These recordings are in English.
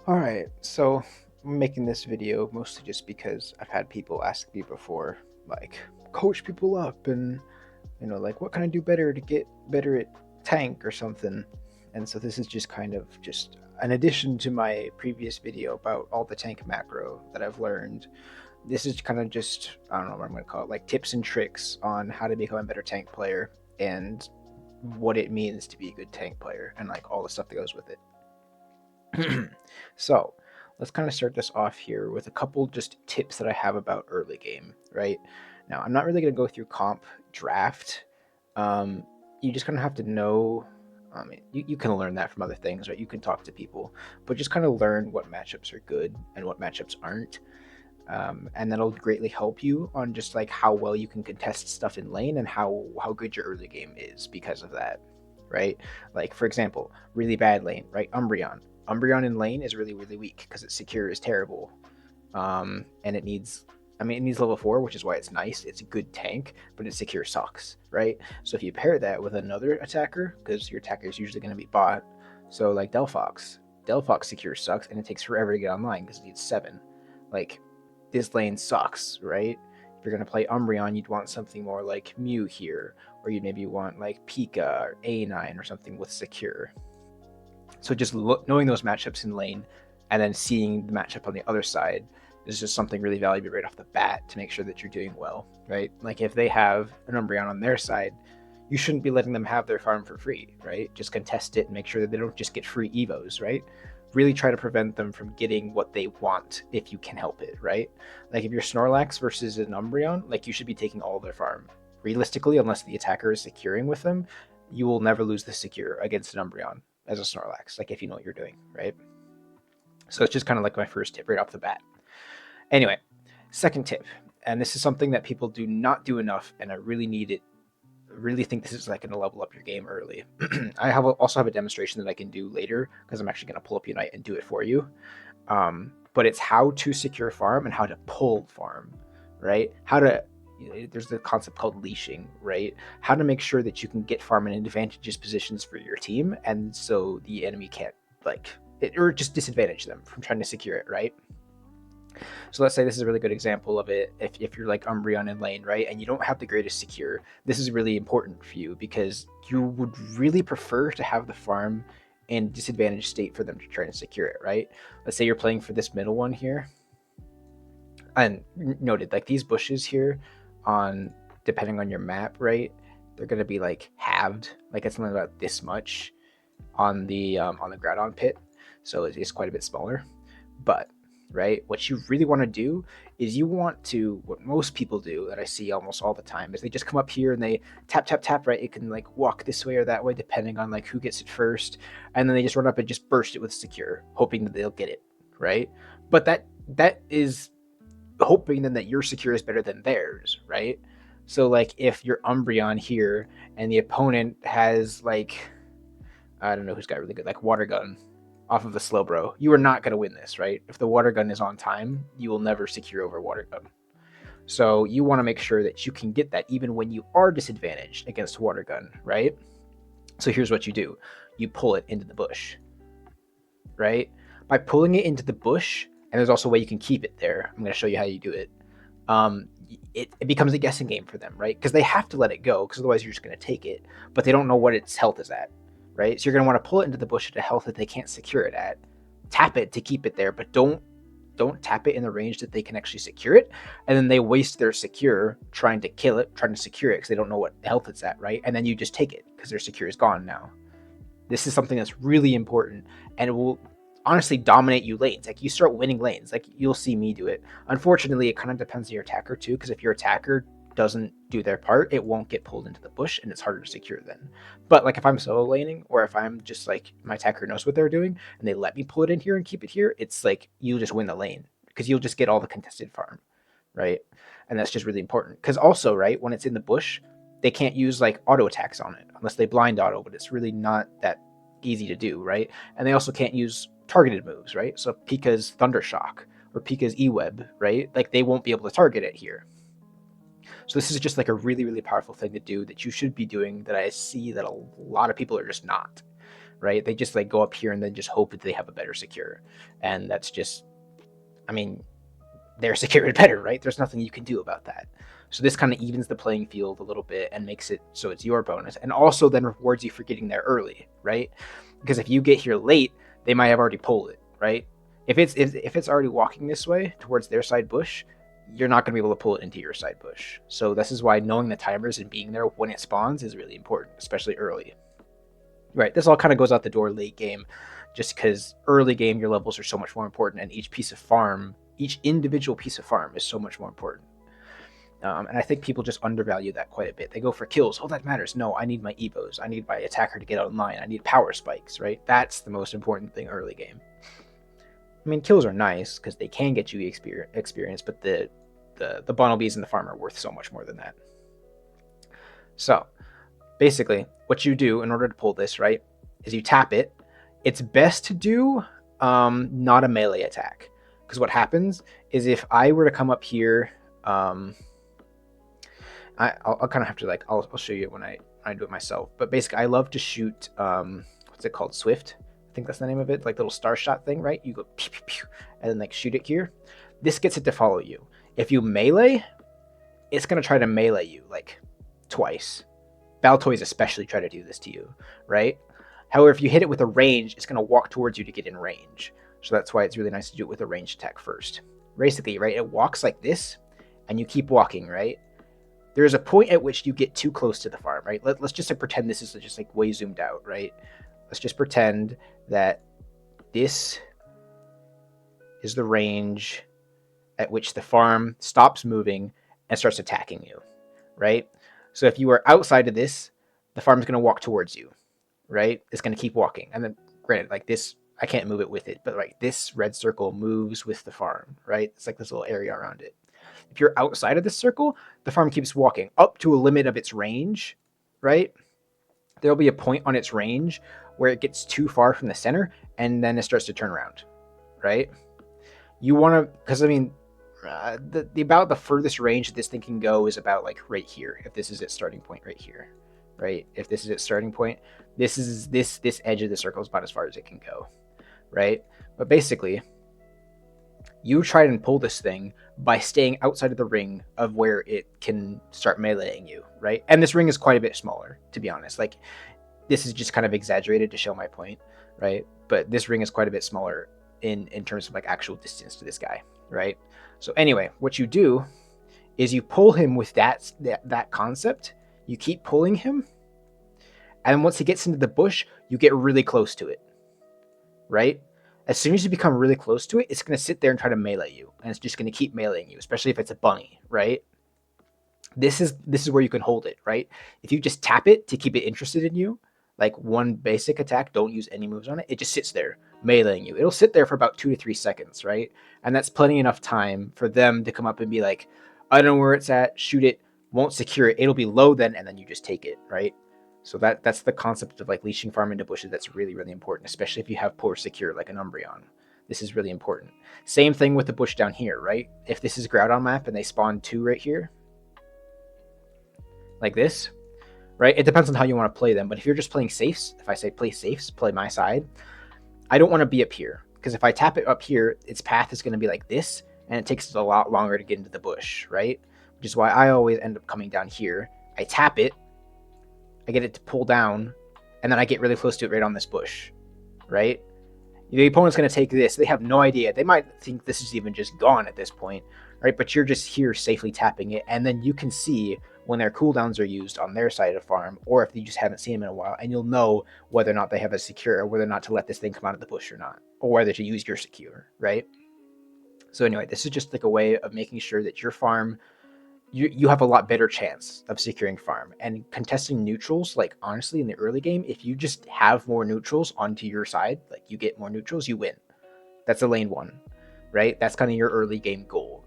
All right, so I'm making this video mostly just because I've had people ask me before, like, coach people up and, like, what can I do better to get better at tank or something. And so this is just kind of just an addition to my previous video about all the tank macro that I've learned. This is kind of just, I don't know what I'm going to call it, like tips and tricks on how to become a better tank player and what it means to be a good tank player and like all the stuff that goes with it. So let's kind of start this off here with a couple just tips that I have about early game, right? Now, I'm not really going to go through comp draft. Um, you just kind of have to know. You can learn that from other things, right? You can talk to people, but just kind of learn what matchups are good and what matchups aren't. And that'll greatly help you on just like how well you can contest stuff in lane and how good your early game is because of that, right? Like for example, really bad lane, right? Umbreon. Umbreon in lane is really really weak because its secure is terrible, and it needs. I mean, it needs level 4, which is why it's nice. It's a good tank, but its secure sucks, right? So if you pair that with another attacker, because your attacker is usually going to be bot, so like Delphox. Delphox secure sucks, and it takes forever to get online because it needs 7. Like, this lane sucks, right? If you're going to play Umbreon, you'd want something more like Mew here, or you'd maybe want like Pika or A9 or something with secure. So just knowing those matchups in lane and then seeing the matchup on the other side is just something really valuable right off the bat to make sure that you're doing well, right? Like if they have an Umbreon on their side, you shouldn't be letting them have their farm for free, right? Just contest it and make sure that they don't just get free evos, right? Really try to prevent them from getting what they want if you can help it, right? Like if you're Snorlax versus an Umbreon, like you should be taking all their farm. Realistically, unless the attacker is securing with them, you will never lose the secure against an Umbreon as a Snorlax, like if you know what you're doing, right? So it's just kind of like my first tip right off the bat. Anyway, second tip, and this is something that people do not do enough, and I really need it. Really think this is like going to level up your game early. Also have a demonstration that I can do later because I'm actually going to pull up Unite and do it for you. But it's how to secure farm and how to pull farm, right? How to there's the concept called leashing, right? How to make sure that you can get farm in advantageous positions for your team, and so the enemy can't like it, or just disadvantage them from trying to secure it, right? So let's say this is a really good example of it. If you're like Umbreon in lane, right, and you don't have the greatest secure, this is really important for you because you would really prefer to have the farm in disadvantaged state for them to try and secure it, right? Let's say you're playing for this middle one here, and noted like these bushes here, on depending on your map, right, they're gonna be like halved, like it's something about this much on the Groudon pit, so it's quite a bit smaller, but right? What you really want to do is you want to, what most people do that I see almost all the time is they just come up here and they tap, tap, tap, right? It can like walk this way or that way, depending on like who gets it first. And then they just run up and just burst it with secure, hoping that they'll get it, right? But that is hoping then that your secure is better than theirs, right? So like if you're Umbreon here and the opponent has like, I don't know who's got really good, like Water Gun off of the Slowbro. You are not going to win this, right? If the Water Gun is on time, you will never secure over Water Gun. So you want to make sure that you can get that even when you are disadvantaged against Water Gun, right? So here's what you do. You pull it into the bush, right? By pulling it into the bush, and there's also a way you can keep it there. I'm going to show you how you do it. Um, it becomes a guessing game for them, right? Because they have to let it go, because otherwise you're just going to take it, but they don't know what its health is at, right? So you're going to want to pull it into the bush at a health that they can't secure it at. Tap it to keep it there, but don't tap it in the range that they can actually secure it. And then they waste their secure trying to kill it, trying to secure it because they don't know what health it's at, right? And then you just take it because their secure is gone now. This is something that's really important, and it will honestly dominate you lanes. Like you start winning lanes, like you'll see me do it. Unfortunately, it kind of depends on your attacker too, because if your attacker doesn't do their part, it won't get pulled into the bush and it's harder to secure then. But like if I'm solo laning, or if I'm just like my attacker knows what they're doing and they let me pull it in here and keep it here, it's like you'll just win the lane because you'll just get all the contested farm, right? And that's just really important because also, right, when it's in the bush, they can't use like auto attacks on it unless they blind auto, but it's really not that easy to do, right? And they also can't use targeted moves, right? So Pika's Thunder Shock or Pika's E-Web, right? Like they won't be able to target it here. So this is just like a really, really powerful thing to do that you should be doing that I see that a lot of people are just not. right? They just like go up here and then just hope that they have a better secure. And that's just, I mean, they're secured better, right? There's nothing you can do about that. So this kind of evens the playing field a little bit and makes it so it's your bonus, and also then rewards you for getting there early, right? Because if you get here late, they might have already pulled it, right? If it's already walking this way towards their side bush, you're not going to be able to pull it into your side bush. So this is why knowing the timers and being there when it spawns is really important, especially early. Right, this all kind of goes out the door late game, just because early game your levels are so much more important, and each piece of farm, each individual piece of farm is so much more important. And I think people just undervalue that quite a bit. They go for kills. Oh, that matters. No, I need my Evos. I need my attacker to get online. I need power spikes, right? That's the most important thing early game. I mean, kills are nice because they can get you experience, but the Bunnelbees and the farm are worth so much more than that. So, basically, what you do in order to pull this, right, is you tap it. It's best to do not a melee attack. Because what happens is if I were to come up here... I'll kind of have to like I'll show you when I do it myself. But basically, I love to shoot what's it called, Swift? I think that's the name of it, like little star shot thing, right? You go pew, pew, pew, and then like shoot it here. This gets it to follow you. If you melee, it's gonna try to melee you like twice. Baltoys especially try to do this to you, right? However, if you hit it with a range, it's gonna walk towards you to get in range. So that's why it's really nice to do it with a ranged attack first. Basically, right? It walks like this, and you keep walking, right? There's a point at which you get too close to the farm, right? Let's just pretend this is just like way zoomed out, right? Let's just pretend that this is the range at which the farm stops moving and starts attacking you, right? So if you are outside of this, the farm is going to walk towards you, right? It's going to keep walking. And then granted, like this, I can't move it with it, but like this red circle moves with the farm, right? It's like this little area around it. If you're outside of this circle, the farm keeps walking up to a limit of its range, right? There'll be a point on its range where it gets too far from the center, and then it starts to turn around, right? You want to, because I mean, about the furthest range this thing can go is about like right here. If this is its starting point right here, right? If this is its starting point, this edge of the circle is about as far as it can go, right? But basically, you try and pull this thing by staying outside of the ring of where it can start meleeing you, right? And this ring is quite a bit smaller, to be honest. Like, this is just kind of exaggerated to show my point, right? But this ring is quite a bit smaller in terms of like actual distance to this guy, right? So anyway, what you do is you pull him with that concept. You keep pulling him, and once he gets into the bush, you get really close to it, right? As soon as you become really close to it, it's going to sit there and try to melee you, and it's just going to keep meleeing you, especially if it's a bunny, right? This is where you can hold it, right? If you just tap it to keep it interested in you, like one basic attack, don't use any moves on it, it just sits there meleeing you. It'll sit there for about 2 to 3 seconds, right? And that's plenty enough time for them to come up and be like, I don't know where it's at, shoot it, won't secure it, it'll be low then, and then you just take it, right? So that's the concept of like leashing farm into bushes. That's really, really important, especially if you have poor secure like an Umbreon. This is really important. Same thing with the bush down here, right? If this is Groudon map and they spawn 2 right here, like this, right? It depends on how you want to play them. But if you're just playing safes, if I say play safes, play my side, I don't want to be up here. Because if I tap it up here, its path is going to be like this, and it takes a lot longer to get into the bush, right? Which is why I always end up coming down here. I tap it, I get it to pull down, and then I get really close to it right on this bush, right? The opponent's going to take this. They have no idea. They might think this is even just gone at this point, right? But you're just here safely tapping it, and then you can see when their cooldowns are used on their side of the farm, or if you just haven't seen them in a while, and you'll know whether or not they have a secure, or whether or not to let this thing come out of the bush or not, or whether to use your secure, right? So anyway, this is just like a way of making sure that your farm, you have a lot better chance of securing farm. And contesting neutrals, like honestly in the early game, if you just have more neutrals onto your side, like you get more neutrals, you win. That's a lane 1, right? That's kind of your early game goal.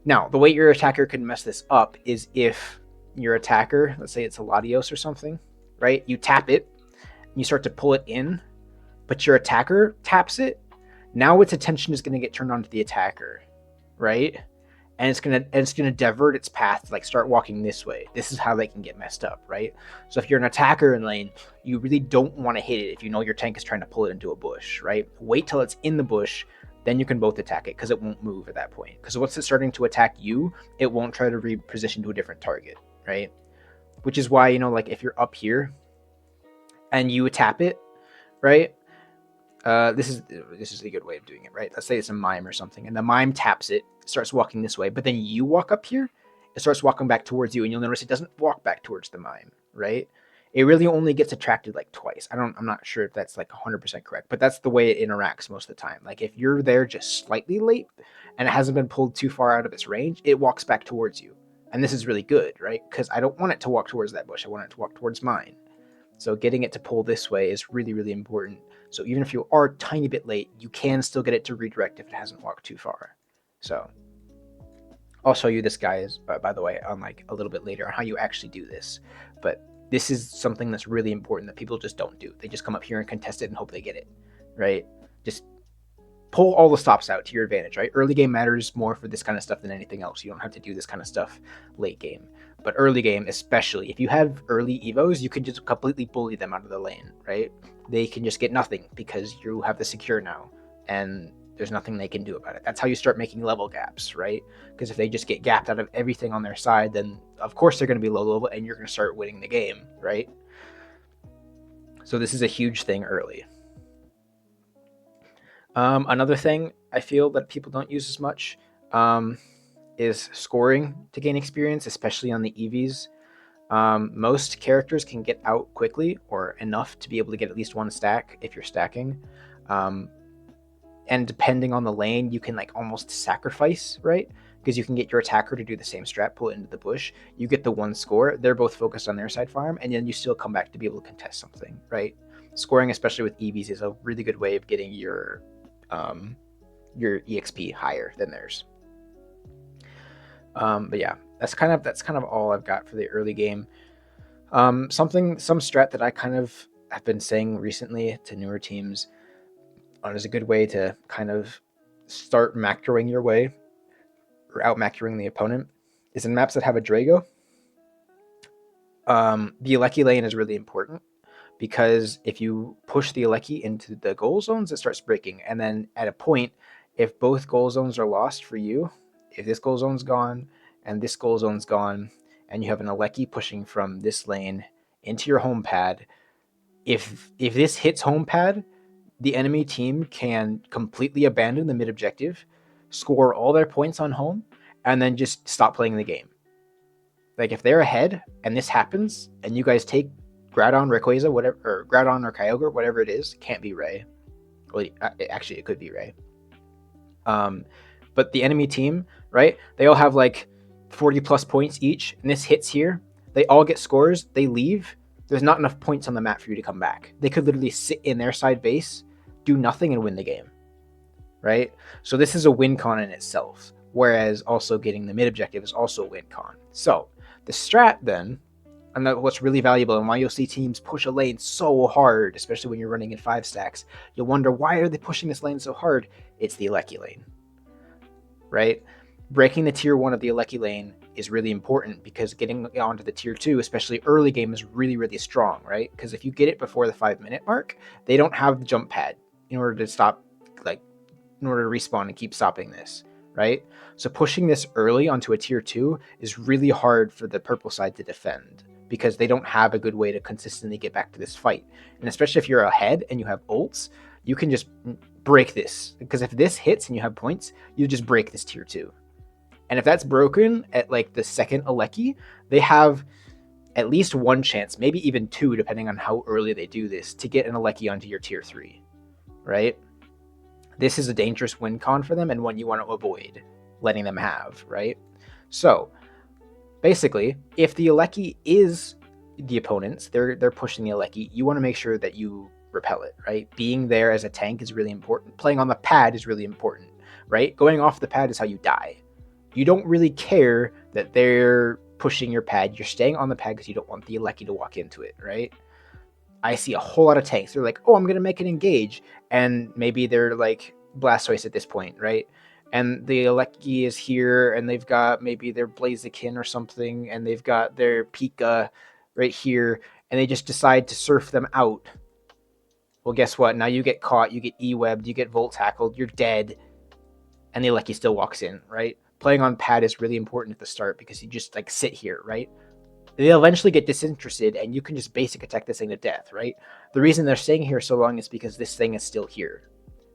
Now, the way your attacker can mess this up is if your attacker, let's say it's a Latios or something, right? You tap it, and you start to pull it in, but your attacker taps it. Now its attention is going to get turned on to the attacker, right? and it's gonna divert its path to like start walking this way. This is how they can get messed up, right? So if you're an attacker in lane, you really don't want to hit it if you know your tank is trying to pull it into a bush, right? Wait till it's in the bush, then you can both attack it because it won't move at that point. Because once it's starting to attack you, it won't try to reposition to a different target, right? Which is why, like if you're up here and you tap it, right? This is a good way of doing it, right? Let's say it's a mime or something, and the mime taps it, starts walking this way, but then you walk up here, it starts walking back towards you, and you'll notice it doesn't walk back towards the mime, right? It really only gets attracted like twice. I'm not sure if that's like 100% correct, but that's the way it interacts most of the time. Like if you're there just slightly late and it hasn't been pulled too far out of its range, it walks back towards you. And this is really good, right? Because I don't want it to walk towards that bush. I want it to walk towards mine. So getting it to pull this way is really, really important. So even if you are a tiny bit late, you can still get it to redirect if it hasn't walked too far. So I'll show you this, guys, by the way, on like a little bit later on how you actually do this. But this is something that's really important that people just don't do. They just come up here and contest it and hope they get it, right? Just pull all the stops out to your advantage, right? Early game matters more for this kind of stuff than anything else. You don't have to do this kind of stuff late game. But early game, especially, if you have early evos, you can just completely bully them out of the lane, right? They can just get nothing because you have the secure now, and there's nothing they can do about it. That's how you start making level gaps, right? Because if they just get gapped out of everything on their side, then of course they're going to be low level and you're going to start winning the game, right? So this is a huge thing early. Another thing I feel that people don't use as much is scoring to gain experience, especially on the EVs. Most characters can get out quickly or enough to be able to get at least one stack if you're stacking. And depending on the lane, you can like almost sacrifice, right? Because you can get your attacker to do the same strat, pull it into the bush. You get the one score. They're both focused on their side farm, and then you still come back to be able to contest something, right? Scoring, especially with EVs, is a really good way of getting your EXP higher than theirs. But yeah, that's kind of all I've got for the early game. Some strat that I kind of have been saying recently to newer teams is a good way to kind of start macroing your way or out macroing the opponent is in maps that have a Drago. The Aleki lane is really important because if you push the Aleki into the goal zones, it starts breaking. And then at a point, if both goal zones are lost for you, if this goal zone's gone and this goal zone's gone, and you have an Aleki pushing from this lane into your home pad, if this hits home pad, the enemy team can completely abandon the mid objective, score all their points on home, and then just stop playing the game. Like if they're ahead and this happens, and you guys take Groudon, Rayquaza, whatever, or Groudon or Kyogre, whatever it is, can't be Ray. Well, actually, it could be Ray. But the enemy team, right? They all have like 40 plus points each, and this hits here. They all get scores. They leave. There's not enough points on the map for you to come back. They could literally sit in their side base, do nothing, and win the game, right? So this is a win con in itself, whereas also getting the mid objective is also a win con. So the strat then, and what's really valuable and why you'll see teams push a lane so hard, especially when you're running in 5 stacks, you'll wonder, why are they pushing this lane so hard? It's the Aleki lane, right? Breaking the tier 1 of the Aleki lane is really important because getting onto the tier 2, especially early game, is really, really strong, right? Because if you get it before the 5-minute mark, they don't have the jump pad in order to stop, like, in order to respawn and keep stopping this, right? So pushing this early onto a tier 2 is really hard for the purple side to defend because they don't have a good way to consistently get back to this fight. And especially if you're ahead and you have ults, you can just break this. Because if this hits and you have points, you just break this tier 2. And if that's broken at like the second Aleki, they have at least one chance, maybe even 2, depending on how early they do this, to get an Aleki onto your tier 3, right? This is a dangerous win con for them and one you want to avoid letting them have, right? So basically, if the Aleki is the opponents, they're pushing the Aleki, you want to make sure that you repel it, right? Being there as a tank is really important. Playing on the pad is really important, right? Going off the pad is how you die. You don't really care that they're pushing your pad. You're staying on the pad because you don't want the Aleki to walk into it, right? I see a whole lot of tanks. They're like, oh, I'm going to make it engage. And maybe they're like Blastoise at this point, right? and the Alecki is here, and they've got maybe their Blaziken or something, and they've got their Pika right here, and they just decide to surf them out. Well, guess what? Now you get caught, you get E-webbed, you get Volt Tackled, you're dead, and the Alecki still walks in, right? Playing on pad is really important at the start because you just like sit here, right? They'll eventually get disinterested, and you can just basic attack this thing to death, right? The reason they're staying here so long is because this thing is still here,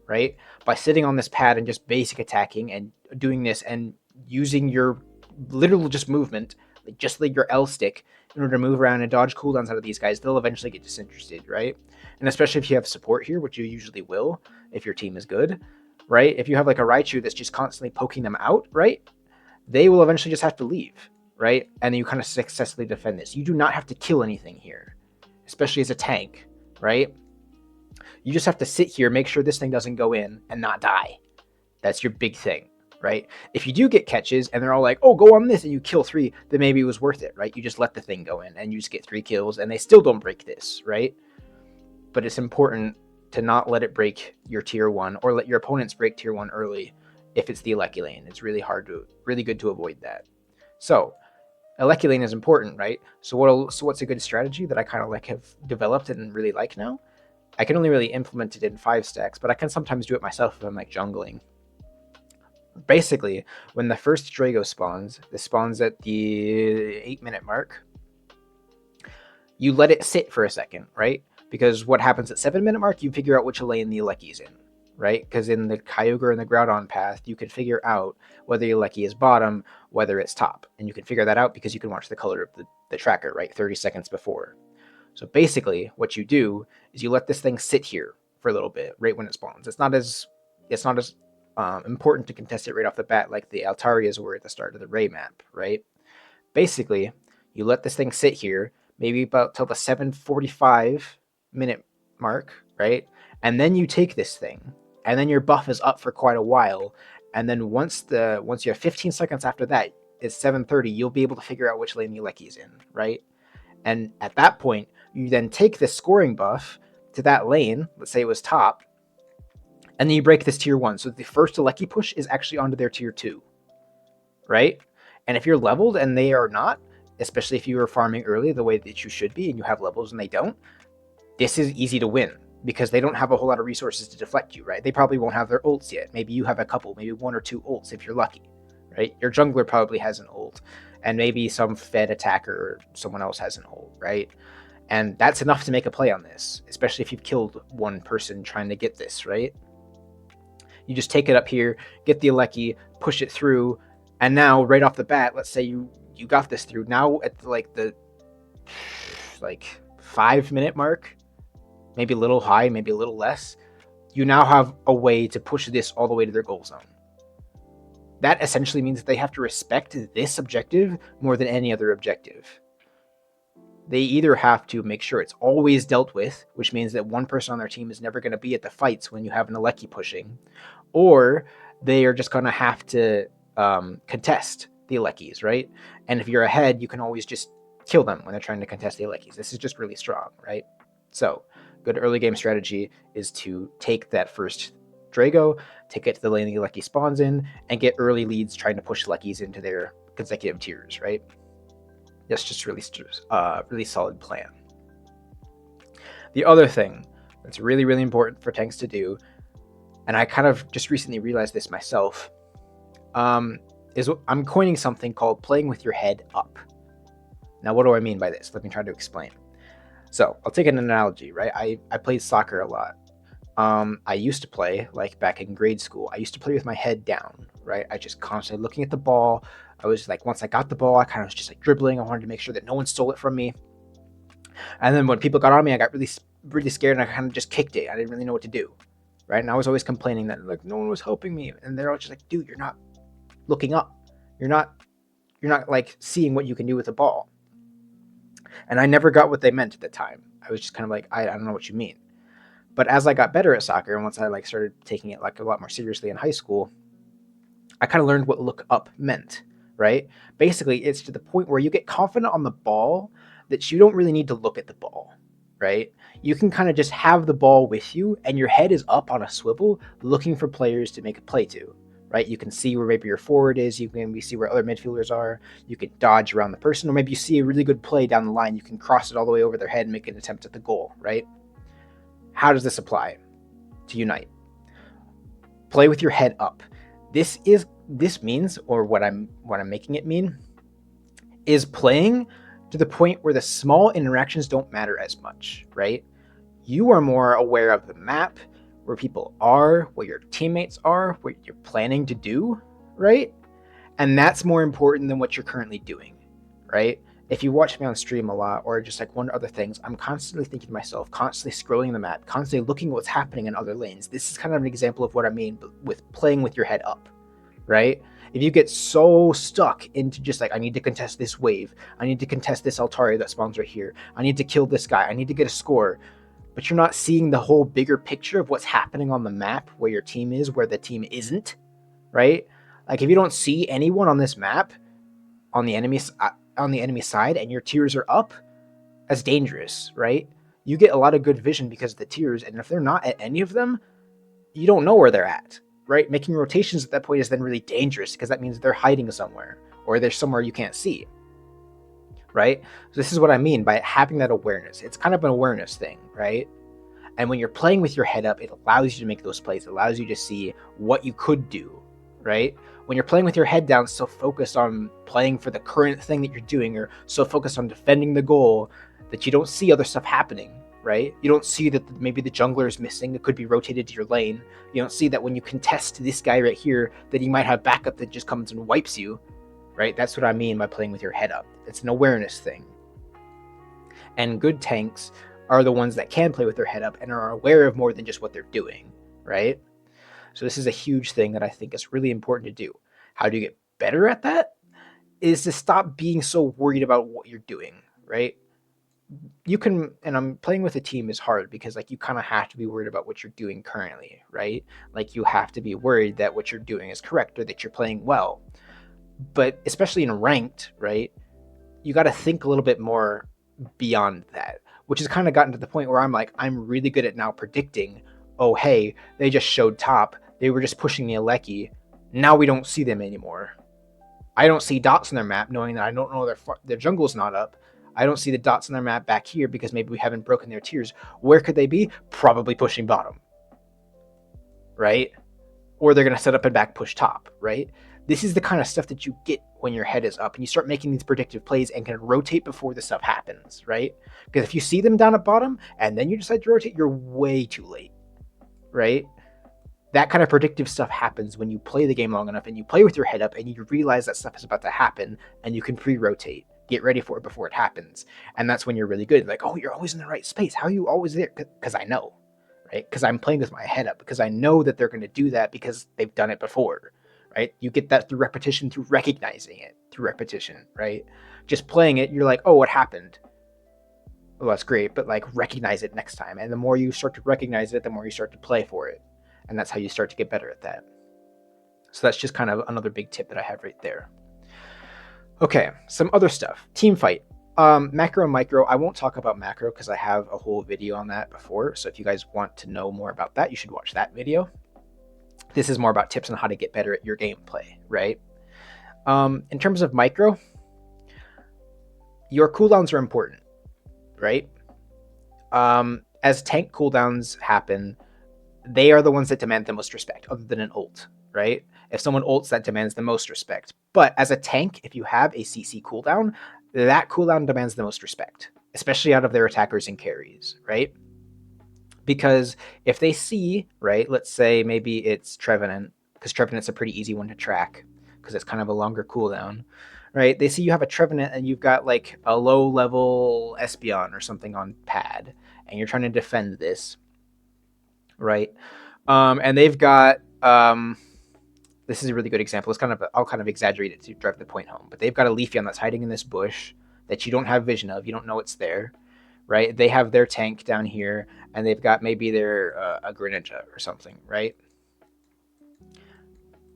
right? By sitting on this pad and just basic attacking and doing this and using your literal just movement, like your L stick, in order to move around and dodge cooldowns out of these guys, they'll eventually get disinterested, right? And especially if you have support here, which you usually will if your team is good, right? If you have like a Raichu that's just constantly poking them out, right? They will eventually just have to leave, right? And you kind of successfully defend this. You do not have to kill anything here, especially as a tank, right? You just have to sit here, make sure this thing doesn't go in and not die. That's your big thing, right? If you do get catches and they're all like, oh, go on this, and you kill 3, then maybe it was worth it, right? You just let the thing go in and you just get 3 kills and they still don't break this, right? But it's important to not let it break your tier 1 or let your opponents break tier 1 early if it's the Alecki lane. It's really good to avoid that. So Alecki lane is important, right? So what's a good strategy that I kind of like have developed and really like now? I can only really implement it in 5 stacks, but I can sometimes do it myself if I'm like jungling. Basically, when the first Drago spawns, this spawns at the 8-minute mark, you let it sit for a second, right? Because what happens at 7-minute mark, you figure out which lane the Alecki's in, right? Because in the Kyogre and the Groudon path, you can figure out whether the Alecki is bottom, whether it's top. And you can figure that out because you can watch the color of the tracker, right? 30 seconds before. So basically, what you do is you let this thing sit here for a little bit, right when it spawns. It's not as important to contest it right off the bat like the Altarias were at the start of the Ray map, right? Basically, you let this thing sit here, maybe about till the 7:45-minute mark, right? And then you take this thing, and then your buff is up for quite a while. And then once you have 15 seconds after that, it's 7:30, you'll be able to figure out which lane the Alecki's in, right? And at that point, you then take this scoring buff to that lane, let's say it was top, and then you break this tier 1. So the first Alecki push is actually onto their tier 2, right? And if you're leveled and they are not, especially if you are farming early the way that you should be and you have levels and they don't, this is easy to win because they don't have a whole lot of resources to deflect you, right? They probably won't have their ults yet. Maybe you have a couple, maybe 1 or 2 ults if you're lucky, right? Your jungler probably has an ult, and maybe some fed attacker or someone else has an ult, right? And that's enough to make a play on this, especially if you've killed one person trying to get this, right? You just take it up here, get the Alecki, push it through, and now right off the bat, let's say you got this through. Now at the 5-minute mark, maybe a little high, maybe a little less, you now have a way to push this all the way to their goal zone. That essentially means that they have to respect this objective more than any other objective. They either have to make sure it's always dealt with, which means that one person on their team is never going to be at the fights when you have an Alecki pushing, or they are just going to have to contest the Alekkis, right? And if you're ahead, you can always just kill them when they're trying to contest the Alekkis. This is just really strong, right? So, good early game strategy is to take that first Drago, take it to the lane the Alecki spawns in, and get early leads trying to push Alekkis into their consecutive tiers, right? That's just really solid plan. The other thing that's really, really important for tanks to do, and I kind of just recently realized this myself, is I'm coining something called playing with your head up. Now, what do I mean by this? Let me try to explain. So, I'll take an analogy, right? I played soccer a lot. I used to play, like back in grade school, I used to play with my head down, right? I just constantly looking at the ball. I was like, once I got the ball, I kind of was just like dribbling. I wanted to make sure that no one stole it from me. And then when people got on me, I got really, really scared and I kind of just kicked it. I didn't really know what to do, right? And I was always complaining that like no one was helping me. And they're all just like, dude, you're not looking up. You're not like seeing what you can do with the ball. And I never got what they meant at the time. I was just kind of like, I don't know what you mean. But as I got better at soccer, and once I like started taking it like a lot more seriously in high school, I kind of learned what look up meant, right? Basically, it's to the point where you get confident on the ball that you don't really need to look at the ball, right? You can kind of just have the ball with you and your head is up on a swivel looking for players to make a play to, right? You can see where maybe your forward is. You can maybe see where other midfielders are. You can dodge around the person, or maybe you see a really good play down the line. You can cross it all the way over their head and make an attempt at the goal, right? How does this apply to Unite? Play with your head up. This means, or what I'm making it mean, is playing to the point where the small interactions don't matter as much, right? You are more aware of the map, where people are, where your teammates are, what you're planning to do, right? And that's more important than what you're currently doing, right? If you watch me on stream a lot, or just like one other things, I'm constantly thinking to myself, constantly scrolling the map, constantly looking at what's happening in other lanes. This is kind of an example of what I mean with playing with your head up, right? If you get so stuck into just like, I need to contest this wave, I need to contest this Altaria that spawns right here, I need to kill this guy, I need to get a score, but you're not seeing the whole bigger picture of what's happening on the map, where your team is, where the team isn't, right? Like if you don't see anyone on this map on the enemy side and your tiers are up, that's dangerous, right? You get a lot of good vision because of the tiers, and if they're not at any of them, you don't know where they're at, right? Making rotations at that point is then really dangerous because that means they're hiding somewhere, or they're somewhere you can't see, right? So this is what I mean by having that awareness. It's kind of an awareness thing, right? And when you're playing with your head up, it allows you to make those plays. It allows you to see what you could do, right? When you're playing with your head down, so focused on playing for the current thing that you're doing, or so focused on defending the goal, that you don't see other stuff happening, right? You don't see that maybe the jungler is missing. It could be rotated to your lane. You don't see that when you contest this guy right here, that he might have backup that just comes and wipes you, right? That's what I mean by playing with your head up. It's an awareness thing. And good tanks are the ones that can play with their head up and are aware of more than just what they're doing, right? So this is a huge thing that I think is really important to do. How do you get better at that? Is to stop being so worried about what you're doing, right? You can, and I'm playing with a team is hard because like you kind of have to be worried about what you're doing currently, right? Like you have to be worried that what you're doing is correct or that you're playing well. But especially in ranked, right? You got to think a little bit more beyond that, which has kind of gotten to the point where I'm like, I'm really good at now predicting, oh, hey, they just showed top. They were just pushing the Aleki. Now we don't see them anymore. I don't see dots on their map, knowing that I don't know their jungle's not up. I don't see the dots on their map back here because maybe we haven't broken their tiers. Where could they be? Probably pushing bottom, right? Or they're going to set up and back push top, right? This is the kind of stuff that you get when your head is up and you start making these predictive plays and can rotate before the stuff happens, right? Because if you see them down at bottom and then you decide to rotate, you're way too late, right? That kind of predictive stuff happens when you play the game long enough and you play with your head up and you realize that stuff is about to happen and you can pre-rotate, get ready for it before it happens. And that's when you're really good. Like, oh, you're always in the right space. How are you always there? Because I know, right? Because I'm playing with my head up, because I know that they're going to do that because they've done it before, right? You get that through repetition, through recognizing it, through repetition, right? Just playing it, you're like, oh, what happened? Well, that's great, but like recognize it next time. And the more you start to recognize it, the more you start to play for it. And that's how you start to get better at that. So that's just kind of another big tip that I have right there. Okay, some other stuff. Team fight. Macro and micro. I won't talk about macro because I have a whole video on that before. So if you guys want to know more about that, you should watch that video. This is more about tips on how to get better at your gameplay, right? In terms of micro, your cooldowns are important, right? As tank cooldowns happen, they are the ones that demand the most respect, other than an ult, right? If someone ults, that demands the most respect. But as a tank, if you have a CC cooldown, that cooldown demands the most respect, especially out of their attackers and carries, right? Because if they see, right, let's say maybe it's Trevenant, because Trevenant's a pretty easy one to track, because it's kind of a longer cooldown, right? They see you have a Trevenant and you've got like a low-level Espeon or something on pad, and you're trying to defend this, right? And they've got this is a really good example. It's kind of I'll kind of exaggerate it to drive the point home, but they've got a Leafeon that's hiding in this bush that you don't have vision of. You don't know it's there, right? They have their tank down here, and they've got maybe their a Greninja or something, right?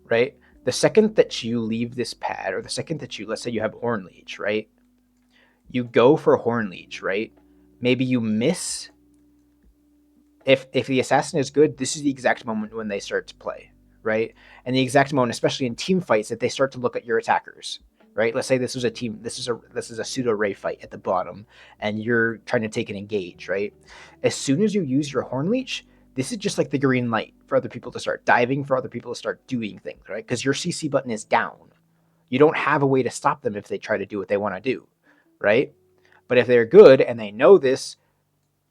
Right. The second that you leave this pad, or the second that you, let's say you have Horn Leech, right? You go for Horn Leech, right? Maybe you miss. If the assassin is good, this is the exact moment when they start to play, right? And the exact moment, especially in team fights, that they start to look at your attackers, right? Let's say this is a team, this is a pseudo Ray fight at the bottom, and you're trying to take an engage, right? As soon as you use your Horn Leech, this is just like the green light for other people to start diving, for other people to start doing things, right? Because your CC button is down. You don't have a way to stop them if they try to do what they want to do, right? But if they're good and they know this,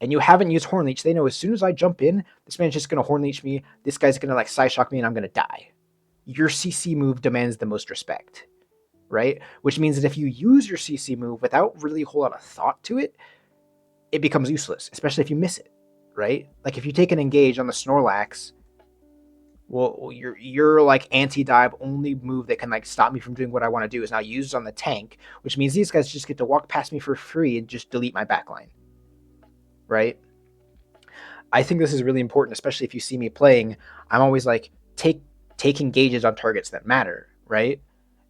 and you haven't used Horn Leech, they know as soon as I jump in, this man's just going to Horn Leech me, this guy's going to like Psy Shock me, and I'm going to die. Your CC move demands the most respect, right? Which means that if you use your CC move without really a whole lot of thought to it, it becomes useless, especially if you miss it, right? Like if you take an engage on the Snorlax, well, your like anti-dive only move that can like stop me from doing what I want to do is now used on the tank, which means these guys just get to walk past me for free and just delete my backline, right? I think this is really important, especially if you see me playing. I'm always like, take engages on targets that matter, right?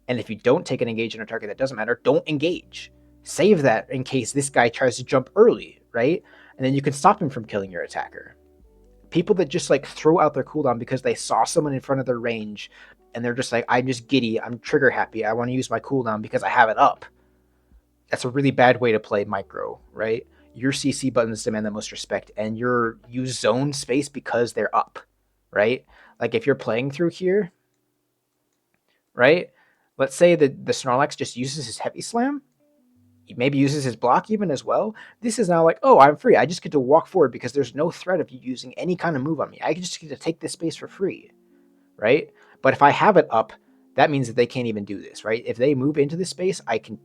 And if you don't take an engage on a target that doesn't matter, don't engage. Save that in case this guy tries to jump early, right? And then you can stop him from killing your attacker. People that just like throw out their cooldown because they saw someone in front of their range and they're just like, I'm just giddy, I'm trigger happy, I want to use my cooldown because I have it up. That's a really bad way to play micro, right? Your CC buttons demand the most respect, and you zone space because they're up, right? Like if you're playing through here, right? Let's say that the Snorlax just uses his Heavy Slam, he maybe uses his block even as well. This is now like, oh, I'm free. I just get to walk forward because there's no threat of you using any kind of move on me. I just get to take this space for free, right? But if I have it up, that means that they can't even do this, right? If they move into this space, I can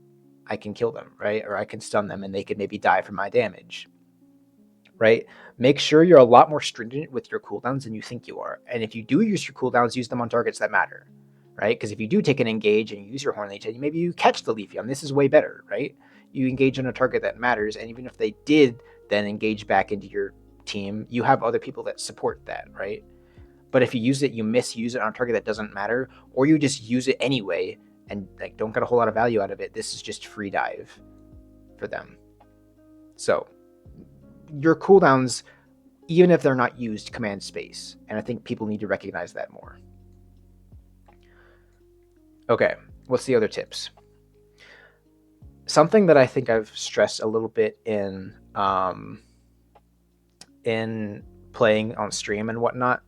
kill them, right? Or I can stun them and they could maybe die from my damage, right? Make sure you're a lot more stringent with your cooldowns than you think you are. And if you do use your cooldowns, use them on targets that matter, right? Because if you do take an engage and you use your Horn Leech, maybe you catch the Leafeon. This is way better, right? You engage on a target that matters, and even if they did then engage back into your team, you have other people that support that, right? But if you use it, you misuse it on a target that doesn't matter, or you just use it anyway and like don't get a whole lot of value out of it, this is just free dive for them. So your cooldowns, even if they're not used, command space, and I think people need to recognize that more. Okay, what's the other tips? Something that I think I've stressed a little bit in playing on stream and whatnot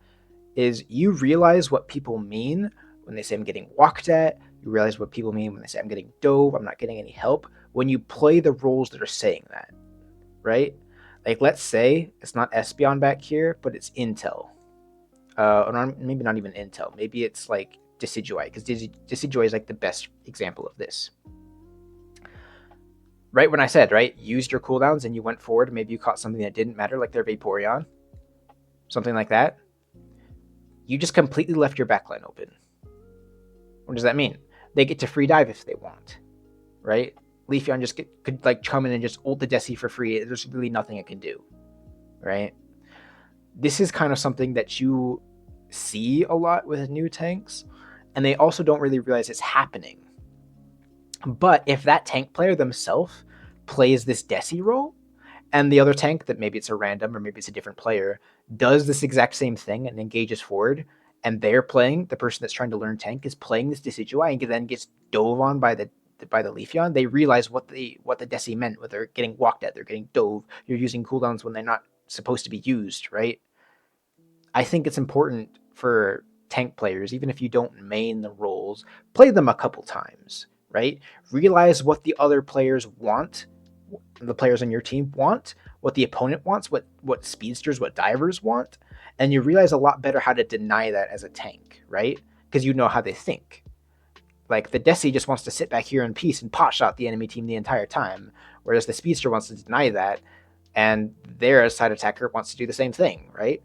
is you realize what people mean when they say I'm getting walked at. You realize what people mean when they say I'm getting dove, I'm not getting any help, when you play the roles that are saying that, right? Like, let's say it's not Espeon back here, but it's Intel. Or maybe not even Intel. Maybe it's like Decidueye, because Decidueye is like the best example of this. Right when I said, right, used your cooldowns and you went forward, maybe you caught something that didn't matter, like their Vaporeon, something like that. You just completely left your backline open. What does that mean? They get to free dive if they want, right? Leafeon just could like come in and just ult the Desi for free. There's really nothing it can do, right? This is kind of something that you see a lot with new tanks, and they also don't really realize it's happening. But if that tank player themselves plays this Desi role, and the other tank, that maybe it's a random or maybe it's a different player, does this exact same thing and engages forward, and they're playing, the person that's trying to learn tank is playing this Decidueye and then gets dove on by the Leafeon, they realize what the Desi meant, what they're getting walked at, they're getting dove, you're using cooldowns when they're not supposed to be used, right? I think it's important for tank players, even if you don't main the roles, play them a couple times, right? Realize what the other players want, the players on your team want, what the opponent wants, what speedsters, what divers want, and you realize a lot better how to deny that as a tank, right? Because you know how they think. Like the Desi just wants to sit back here in peace and pot shot the enemy team the entire time, whereas the speedster wants to deny that, and their side attacker wants to do the same thing, right?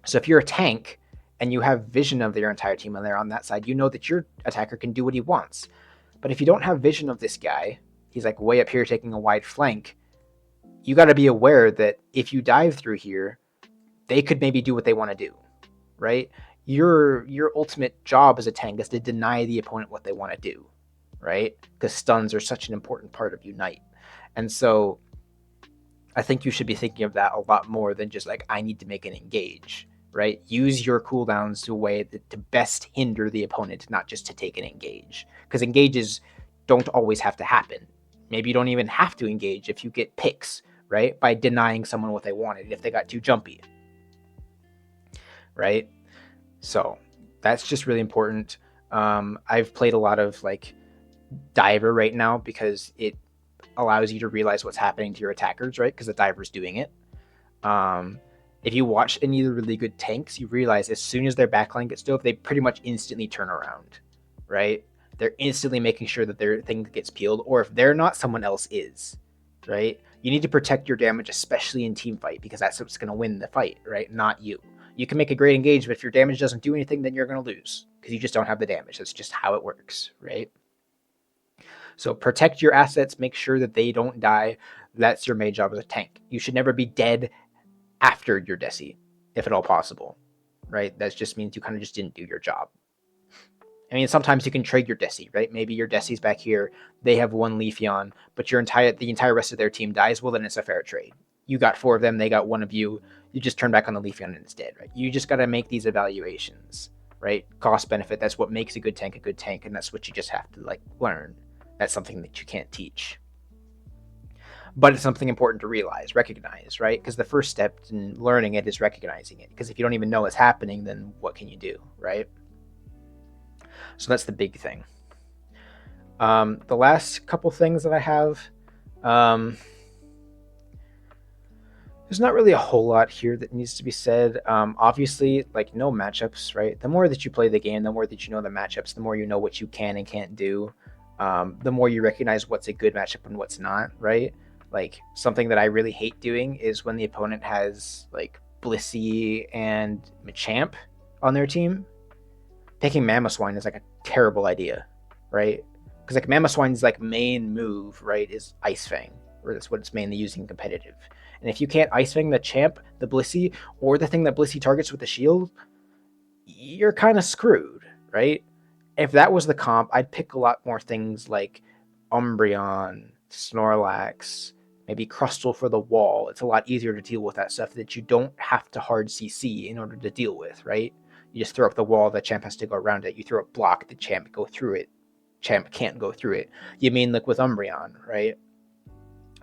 So if you're a tank and you have vision of their entire team and they're on that side, you know that your attacker can do what he wants. But if you don't have vision of this guy, he's like way up here taking a wide flank, you got to be aware that if you dive through here, they could maybe do what they want to do, right? Your ultimate job as a tank is to deny the opponent what they want to do, right? Because stuns are such an important part of Unite. And so I think you should be thinking of that a lot more than just like, I need to make an engage, right? Use your cooldowns to a way to best hinder the opponent, not just to take an engage. Because engages don't always have to happen. Maybe you don't even have to engage if you get picks, right? By denying someone what they wanted if they got too jumpy, right? So that's just really important. I've played a lot of like Diver right now because it allows you to realize what's happening to your attackers, right? Because the Diver's doing it. If you watch any of the really good tanks, you realize as soon as their backline gets dove, they pretty much instantly turn around, right? They're instantly making sure that their thing gets peeled, or if they're not, someone else is, right? You need to protect your damage, especially in team fight, because that's what's going to win the fight, right? Not you. You can make a great engage, but if your damage doesn't do anything, then you're going to lose because you just don't have the damage. That's just how it works, right? So protect your assets, make sure that they don't die. That's your main job as a tank. You should never be dead after your Desi, if at all possible, right? That just means you kind of just didn't do your job. I mean, sometimes you can trade your Desi, right? Maybe your Desi's back here, they have one Leafeon, but the entire rest of their team dies. Well, then it's a fair trade. You got 4 of them, they got 1 of you. You just turn back on the Leafeon and it's dead, right? You just got to make these evaluations, right? Cost benefit. That's what makes a good tank, and that's what you just have to like learn. That's something that you can't teach. But it's something important to realize, recognize, right? Because the first step in learning it is recognizing it. Because if you don't even know it's happening, then what can you do, right? So that's the big thing. The last couple things that I have, there's not really a whole lot here that needs to be said. Obviously, like know matchups, right? The more that you play the game, the more that you know the matchups, the more you know what you can and can't do. The more you recognize what's a good matchup and what's not, right? Like something that I really hate doing is when the opponent has like Blissey and Machamp on their team. Picking Mamoswine is like a terrible idea, right? Because like Mamoswine's like main move, right, is Ice Fang, or that's what it's mainly using competitive. And if you can't Ice Fang the champ, the Blissey, or the thing that Blissey targets with the shield, you're kind of screwed, right? If that was the comp, I'd pick a lot more things like Umbreon, Snorlax, maybe Crustle for the wall. It's a lot easier to deal with that stuff that you don't have to hard CC in order to deal with, right? You just throw up the wall, the champ has to go around it. You throw a block, the champ go through it. Champ can't go through it. You mean like with Umbreon, right?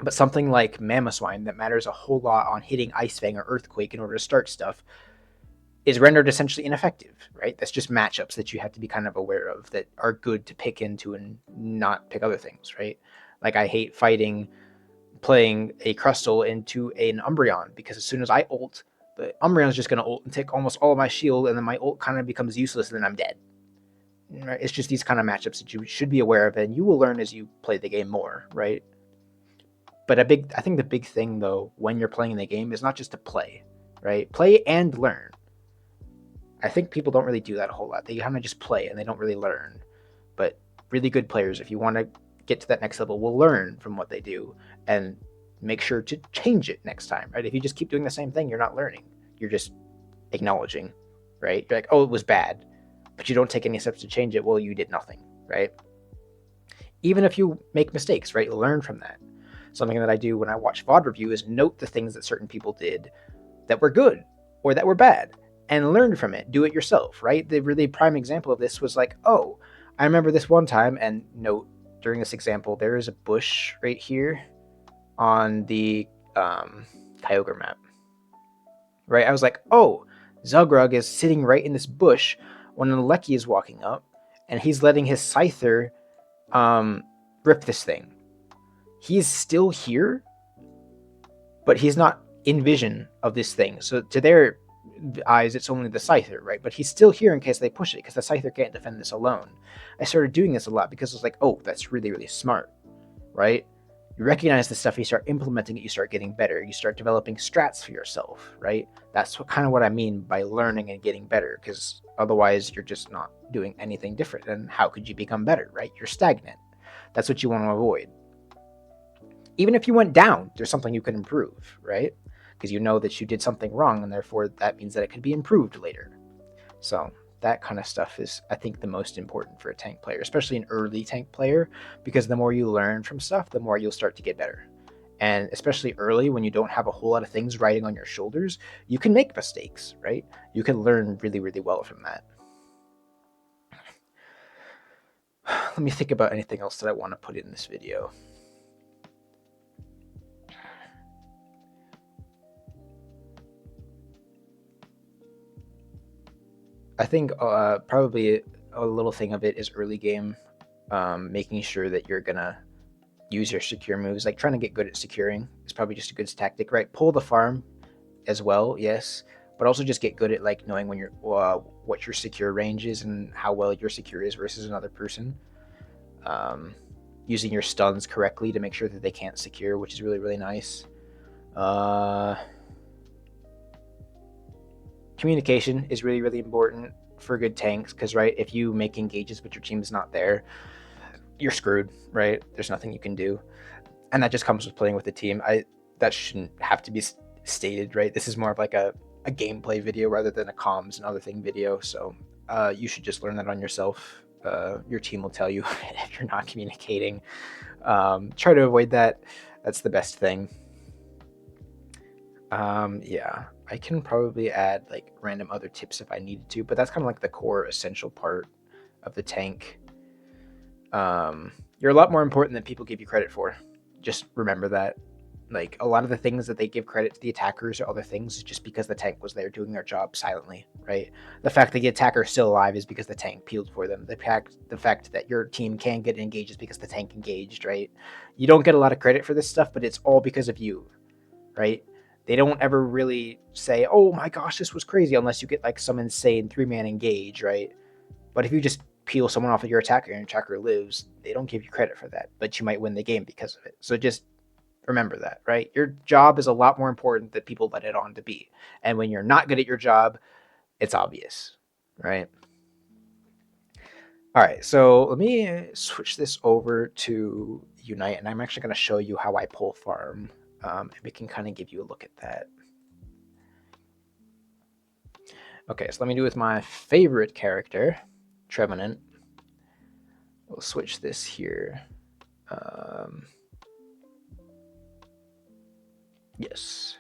But something like Mamoswine that matters a whole lot on hitting Ice Fang or Earthquake in order to start stuff is rendered essentially ineffective, right? That's just matchups that you have to be kind of aware of that are good to pick into and not pick other things, right? Like I hate playing a Crustle into an Umbreon because as soon as I ult, the Umbreon's just going to ult and take almost all of my shield, and then my ult kind of becomes useless, and then I'm dead. Right? It's just these kind of matchups that you should be aware of, and you will learn as you play the game more, right? But I think the big thing, though, when you're playing the game is not just to play, right? Play and learn. I think people don't really do that a whole lot. They kind of just play, and they don't really learn. But really good players, if you want to get to that next level, will learn from what they do, and make sure to change it next time, right? If you just keep doing the same thing, you're not learning. You're just acknowledging, right? You're like, oh, it was bad, but you don't take any steps to change it. Well, you did nothing, right? Even if you make mistakes, right? Learn from that. Something that I do when I watch VOD review is note the things that certain people did that were good or that were bad and learn from it. Do it yourself, right? The really prime example of this was like, oh, I remember this one time, and note during this example, there is a bush right here on the Kyogre map, right? I was like, oh, Zugrug is sitting right in this bush when Alecki is walking up, and he's letting his Scyther rip this thing. He's still here, but he's not in vision of this thing. So to their eyes, it's only the Scyther, right? But he's still here in case they push it, because the Scyther can't defend this alone. I started doing this a lot because I was like, oh, that's really, really smart, right? You recognize the stuff, you start implementing it, you start getting better, you start developing strats for yourself, right? That's what I mean by learning and getting better, because otherwise you're just not doing anything different. And how could you become better, right? You're stagnant. That's what you want to avoid. Even if you went down, there's something you can improve, right? Because you know that you did something wrong, and therefore that means that it could be improved later. So that kind of stuff is, I think, the most important for a tank player, especially an early tank player, because the more you learn from stuff, the more you'll start to get better. And especially early when you don't have a whole lot of things riding on your shoulders, you can make mistakes, right? You can learn really, really well from that. Let me think about anything else that I want to put in this video. I think probably a little thing of it is early game, making sure that you're gonna use your secure moves. Like trying to get good at securing is probably just a good tactic, right? Pull the farm as well, yes, but also just get good at like knowing when you're what your secure range is and how well your secure is versus another person. Using your stuns correctly to make sure that they can't secure, which is really, really nice. Communication is really, really important for good tanks because, right, if you make engages but your team is not there, you're screwed, right? There's nothing you can do. And that just comes with playing with the team. That shouldn't have to be stated, right? This is more of like a gameplay video rather than a comms and other thing video. So you should just learn that on yourself. Your team will tell you if you're not communicating. Try to avoid that. That's the best thing. Yeah, I can probably add like random other tips if I needed to, but that's kind of like the core essential part of the tank. You're a lot more important than people give you credit for. Just remember that. Like a lot of the things that they give credit to the attackers or other things is just because the tank was there doing their job silently, right? The fact that the attacker is still alive is because the tank peeled for them. The fact that your team can get engaged is because the tank engaged, right? You don't get a lot of credit for this stuff, but it's all because of you, right? They don't ever really say, "Oh my gosh, this was crazy," unless you get like some insane 3-man engage, right? But if you just peel someone off of your attacker and your attacker lives, they don't give you credit for that, but you might win the game because of it. So just remember that, right? Your job is a lot more important than people let it on to be. And when you're not good at your job, it's obvious, right? All right, so let me switch this over to Unite, and I'm actually going to show you how I pull farm, and we can kind of give you a look at that. Okay, so let me do with my favorite character, Trevenant. We'll switch this here. Yes.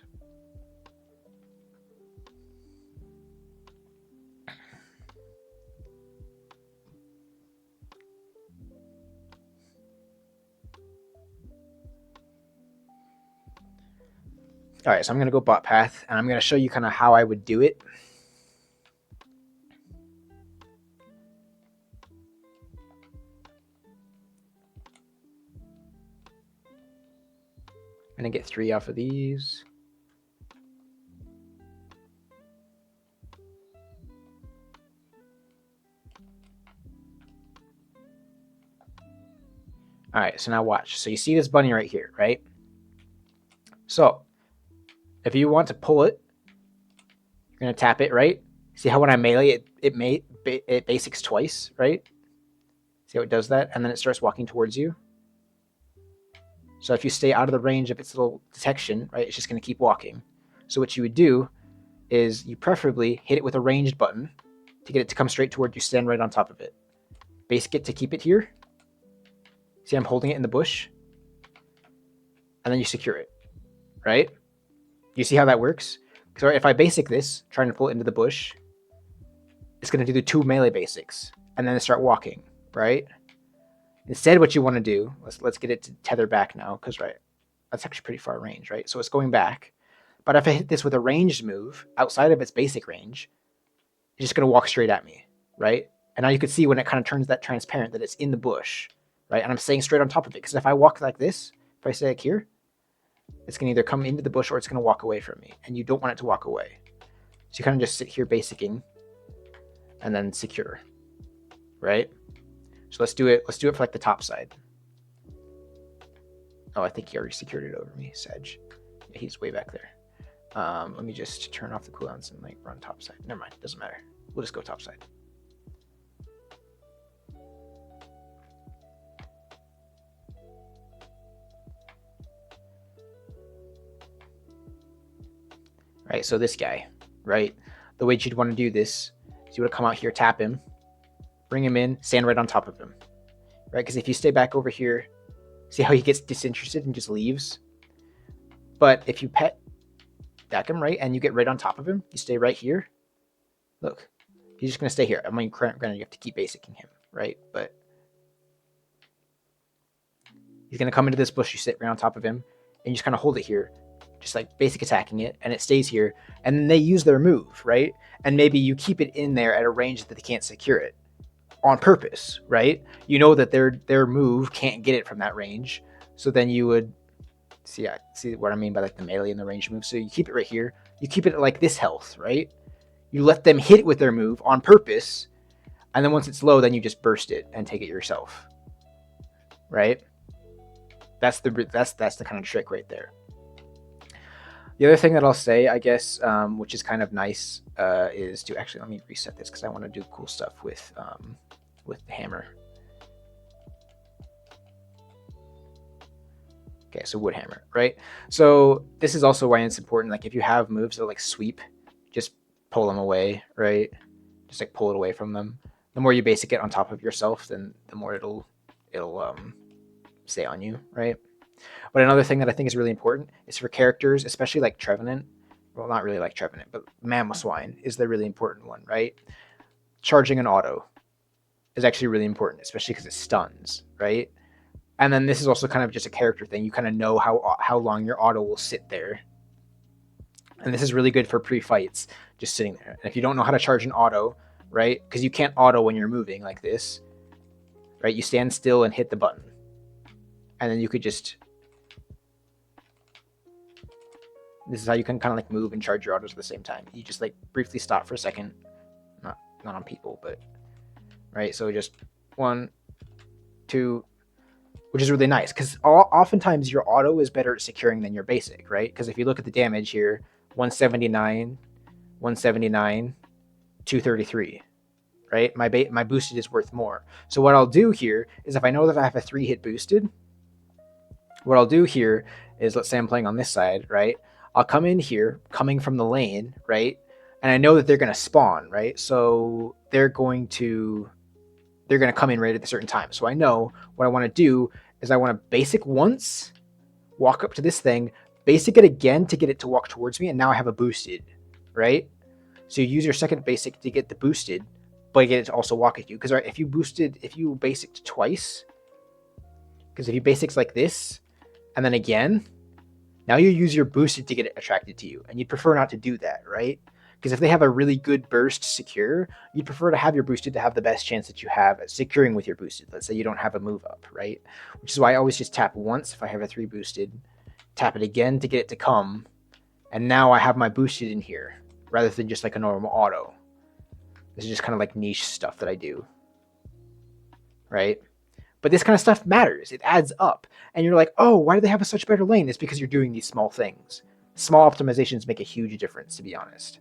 All right, so I'm going to go bot path, and I'm going to show you kind of how I would do it. I'm going to get 3 off of these. All right, so now watch. So you see this bunny right here, right? So if you want to pull it, you're going to tap it, right? See how when I melee, it basics twice, right? See how it does that? And then it starts walking towards you. So if you stay out of the range of its little detection, right, it's just going to keep walking. So what you would do is you preferably hit it with a ranged button to get it to come straight toward you, stand right on top of it. Basic it to keep it here. See, I'm holding it in the bush. And then you secure it, right? You see how that works? So if I basic this, trying to pull it into the bush, it's going to do the 2 melee basics, and then start walking, right? Instead, what you want to do, let's get it to tether back now, because right, that's actually pretty far range, right? So it's going back. But if I hit this with a ranged move outside of its basic range, it's just going to walk straight at me, right? And now you can see when it kind of turns that transparent that it's in the bush, right? And I'm staying straight on top of it, because if I walk like this, if I stay like here, it's going to either come into the bush or it's going to walk away from me, and you don't want it to walk away. So you kind of just sit here basicing and then secure, right? So let's do it. Let's do it for like the top side. Oh, I think he already secured it over me, Sedge. Yeah, he's way back there. Let me just turn off the cooldowns and like run top side. Never mind, doesn't matter. We'll just go top side. Right, so this guy, right? The way you'd want to do this is you would come out here, tap him, bring him in, stand right on top of him, right? Because if you stay back over here, see how he gets disinterested and just leaves? But if you pet deck him, right, and you get right on top of him, you stay right here. Look, he's just going to stay here. I mean, granted, you have to keep basicking him, right? But he's going to come into this bush, you sit right on top of him, and you just kind of hold it here, just like basic attacking it, and it stays here. And then they use their move, right? And maybe you keep it in there at a range that they can't secure it on purpose, right? You know that their move can't get it from that range. So then you would see what I mean by like the melee and the range move. So you keep it right here. You keep it at like this health, right? You let them hit it with their move on purpose, and then once it's low, then you just burst it and take it yourself, right? That's the kind of trick right there. The other thing that I'll say, I guess, which is kind of nice, is to actually, let me reset this because I want to do cool stuff with the hammer. Okay, so wood hammer, right? So this is also why it's important. Like if you have moves that like sweep, just pull them away, right? Just like pull it away from them. The more you basic it on top of yourself, then the more it'll stay on you, right? But another thing that I think is really important is for characters, especially like Trevenant. Well, not really like Trevenant, but Mamoswine is the really important one, right? Charging an auto is actually really important, especially because it stuns, right? And then this is also kind of just a character thing. You kind of know how long your auto will sit there. And this is really good for pre-fights, just sitting there. And if you don't know how to charge an auto, right? Because you can't auto when you're moving like this, right? You stand still and hit the button. And then you could just... This is how you can kind of like move and charge your autos at the same time. You just like briefly stop for a second. Not on people, but... Right? So just 1, 2... Which is really nice, because oftentimes your auto is better at securing than your basic, right? Because if you look at the damage here, 179, 179, 233, right? My boosted is worth more. So what I'll do here is if I know that I have a 3-hit boosted, what I'll do here is, let's say I'm playing on this side, right? I'll come in here, coming from the lane, right? And I know that they're going to spawn, right? So they're going to come in right at a certain time. So I know what I want to do is I want to basic once, walk up to this thing, basic it again to get it to walk towards me, and now I have a boosted, right? So you use your second basic to get the boosted, but you get it to also walk at you. Because if you basicked twice, because if you basics like this, and then again, now you use your boosted to get it attracted to you, and you'd prefer not to do that, right? Because if they have a really good burst secure, you'd prefer to have your boosted to have the best chance that you have at securing with your boosted. Let's say you don't have a move up, right? Which is why I always just tap once if I have a 3 boosted, tap it again to get it to come, and now I have my boosted in here, rather than just like a normal auto. This is just kind of like niche stuff that I do, right? But this kind of stuff matters. It adds up. And you're like, oh, why do they have a such better lane? It's because you're doing these small things. Small optimizations make a huge difference, to be honest.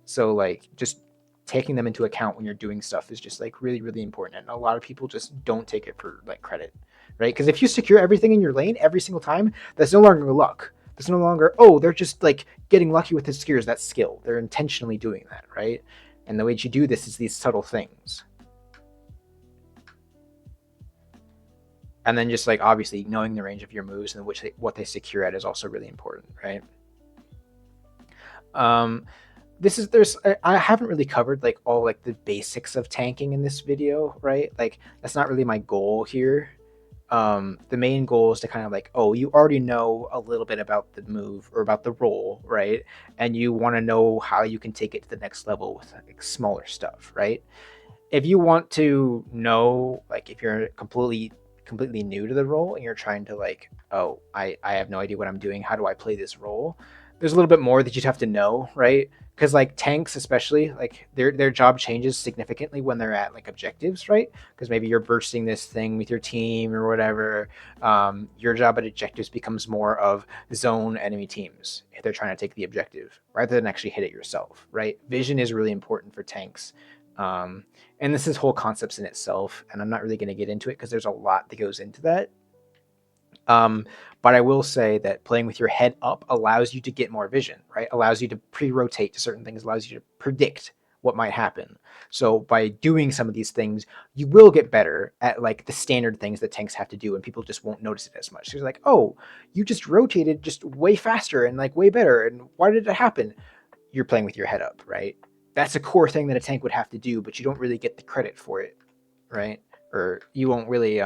So like just taking them into account when you're doing stuff is just like really, really important. And a lot of people just don't take it for like credit, right? Because if you secure everything in your lane every single time, that's no longer luck. That's no longer, oh, they're just like getting lucky with the secures. That's skill. They're intentionally doing that, right? And the way that you do this is these subtle things. And then just like obviously knowing the range of your moves and what they secure at is also really important, right? I haven't really covered like all like the basics of tanking in this video, right? Like that's not really my goal here. The main goal is to kind of like, oh, you already know a little bit about the move or about the role, right? And you want to know how you can take it to the next level with like smaller stuff, right? If you want to know, like if you're completely new to the role and you're trying to like, oh, I have no idea what I'm doing, how do I play this role? There's a little bit more that you'd have to know, right? Because like tanks especially, like their job changes significantly when they're at like objectives, right? Because maybe you're bursting this thing with your team or whatever. Your job at objectives becomes more of zone enemy teams if they're trying to take the objective rather than actually hit it yourself, right? Vision is really important for tanks. And this is whole concepts in itself, and I'm not really going to get into it because there's a lot that goes into that. But I will say that playing with your head up allows you to get more vision, right? Allows you to pre-rotate to certain things, allows you to predict what might happen. So by doing some of these things, you will get better at like the standard things that tanks have to do, and people just won't notice it as much. So you're like, oh, you just rotated just way faster and like way better, and why did it happen? You're playing with your head up, right? That's a core thing that a tank would have to do, but you don't really get the credit for it, right? Or you don't really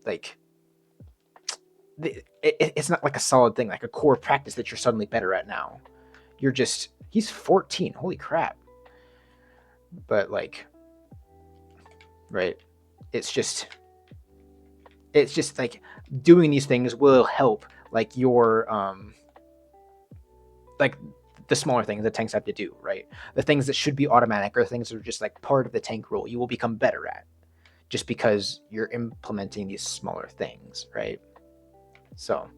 like it's not like a solid thing, like a core practice that you're suddenly better at now. You're just he's 14. Holy crap. But like, right? It's just like doing these things will help like your like the smaller things that tanks have to do, right? The things that should be automatic or things that are just like part of the tank role, you will become better at just because you're implementing these smaller things, right? So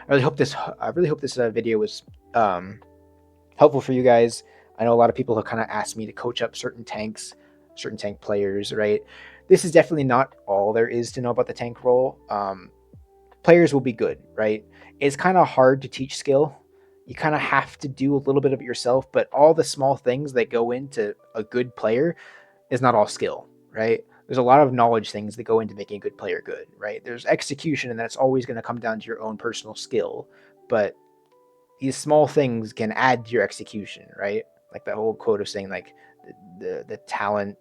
I really hope this video was helpful for you guys. I know a lot of people have kind of asked me to coach up certain tanks, certain tank players, right? This is definitely not all there is to know about the tank role. Players will be good, right? It's kind of hard to teach skill. You kind of have to do a little bit of it yourself, but all the small things that go into a good player is not all skill, right? There's a lot of knowledge things that go into making a good player good, right? There's execution, and that's always going to come down to your own personal skill. But these small things can add to your execution, right? Like that whole quote of saying like the talent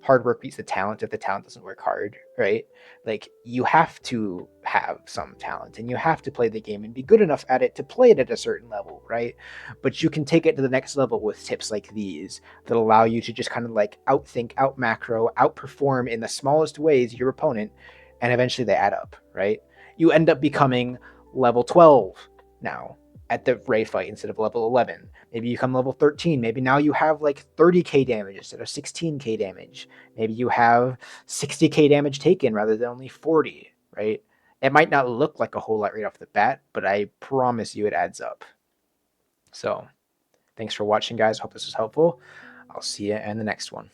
hard work beats the talent if the talent doesn't work hard, right? Like you have to have some talent and you have to play the game and be good enough at it to play it at a certain level, right? But you can take it to the next level with tips like these that allow you to just kind of like outthink, out macro, outperform in the smallest ways your opponent, and eventually they add up, right? You end up becoming level 12 now at the Ray fight instead of level 11. Maybe you come level 13. Maybe now you have like 30k damage instead of 16k damage. Maybe you have 60k damage taken rather than only 40, right? It might not look like a whole lot right off the bat, but I promise you it adds up. So thanks for watching, guys. Hope this was helpful. I'll see you in the next one.